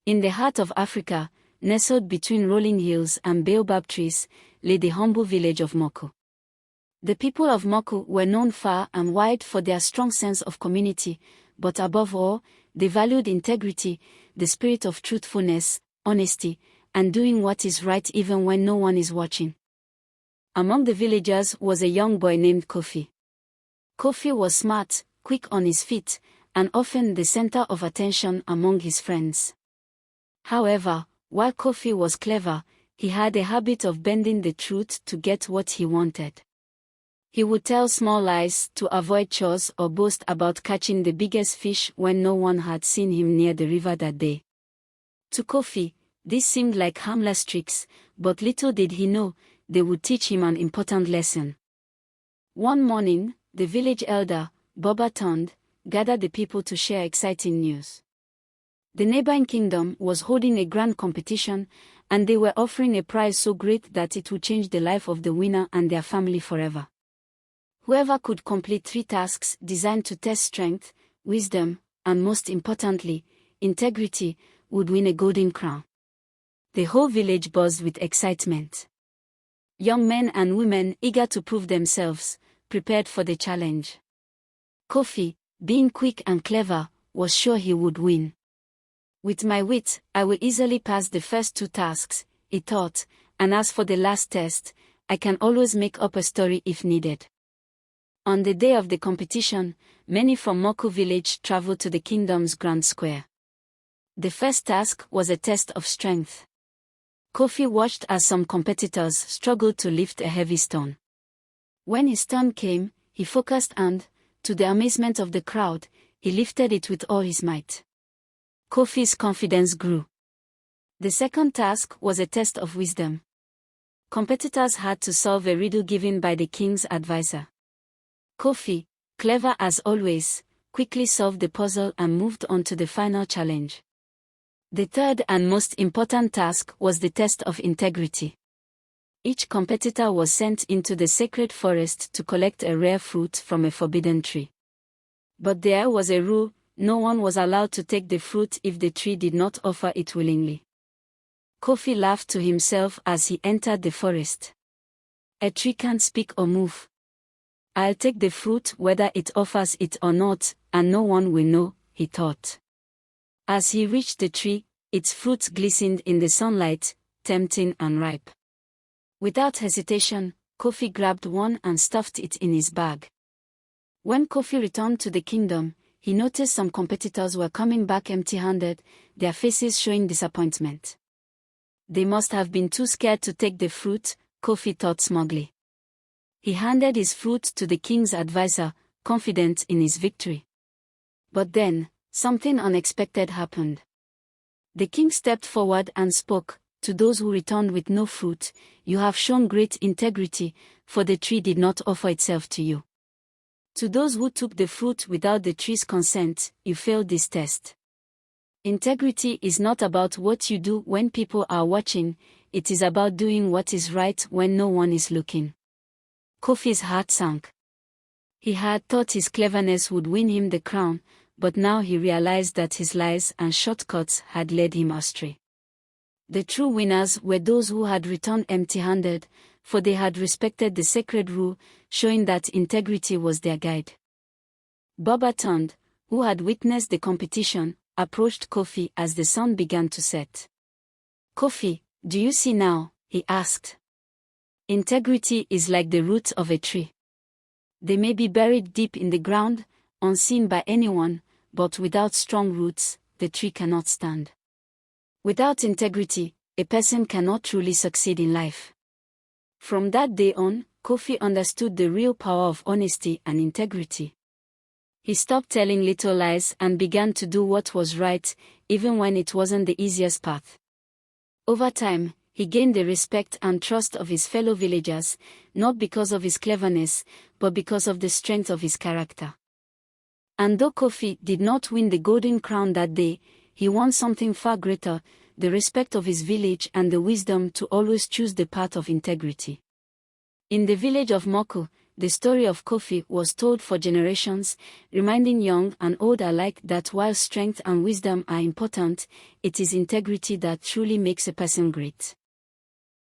In the heart of Africa, nestled between rolling hills and baobab trees, lay the humble village of Maku. The people of Maku were known far and wide for their strong sense of community, but above all, they valued integrity, the spirit of truthfulness, honesty, and doing what is right even when no one is watching. Among the villagers was a young boy named Kofi. Kofi was smart, quick on his feet, and often the center of attention among his friends. However, while Kofi was clever, he had a habit of bending the truth to get what he wanted. He would tell small lies to avoid chores or boast about catching the biggest fish when no one had seen him near the river that day. To Kofi, this seemed like harmless tricks, but little did he know, they would teach him an important lesson. One morning, the village elder, Boba Tond, gathered the people to share exciting news. The neighboring kingdom was holding a grand competition, and they were offering a prize so great that it would change the life of the winner and their family forever. Whoever could complete 3 tasks designed to test strength, wisdom, and most importantly, integrity, would win a golden crown. The whole village buzzed with excitement. Young men and women eager to prove themselves, prepared for the challenge. Kofi, being quick and clever, was sure he would win. With my wit, I will easily pass the first 2 tasks, he thought, and as for the last test, I can always make up a story if needed. On the day of the competition, many from Maku village traveled to the kingdom's grand square. The first task was a test of strength. Kofi watched as some competitors struggled to lift a heavy stone. When his turn came, he focused and, to the amazement of the crowd, he lifted it with all his might. Kofi's confidence grew. The second task was a test of wisdom. Competitors had to solve a riddle given by the king's advisor. Kofi, clever as always, quickly solved the puzzle and moved on to the final challenge. The third and most important task was the test of integrity. Each competitor was sent into the sacred forest to collect a rare fruit from a forbidden tree. But there was a rule: no one was allowed to take the fruit if the tree did not offer it willingly. Kofi laughed to himself as he entered the forest. A tree can't speak or move. I'll take the fruit whether it offers it or not, and no one will know, he thought. As he reached the tree, its fruits glistened in the sunlight, tempting and ripe. Without hesitation, Kofi grabbed one and stuffed it in his bag. When Kofi returned to the kingdom, he noticed some competitors were coming back empty-handed, their faces showing disappointment. They must have been too scared to take the fruit, Kofi thought smugly. He handed his fruit to the king's advisor, confident in his victory. But then, something unexpected happened. The king stepped forward and spoke, "To those who returned with no fruit, you have shown great integrity, for the tree did not offer itself to you. To those who took the fruit without the tree's consent, you failed this test. Integrity is not about what you do when people are watching, it is about doing what is right when no one is looking." Kofi's heart sank. He had thought his cleverness would win him the crown, but now he realized that his lies and shortcuts had led him astray. The true winners were those who had returned empty-handed, for they had respected the sacred rule, showing that integrity was their guide. Boba Tond, who had witnessed the competition, approached Kofi as the sun began to set. "Kofi, do you see now?" he asked. "Integrity is like the roots of a tree. They may be buried deep in the ground, unseen by anyone, but without strong roots, the tree cannot stand. Without integrity, a person cannot truly succeed in life." From that day on, Kofi understood the real power of honesty and integrity. He stopped telling little lies and began to do what was right, even when it wasn't the easiest path. Over time, he gained the respect and trust of his fellow villagers, not because of his cleverness, but because of the strength of his character. And though Kofi did not win the golden crown that day, he won something far greater: the respect of his village and the wisdom to always choose the path of integrity. In the village of Maku, the story of Kofi was told for generations, reminding young and old alike that while strength and wisdom are important, it is integrity that truly makes a person great.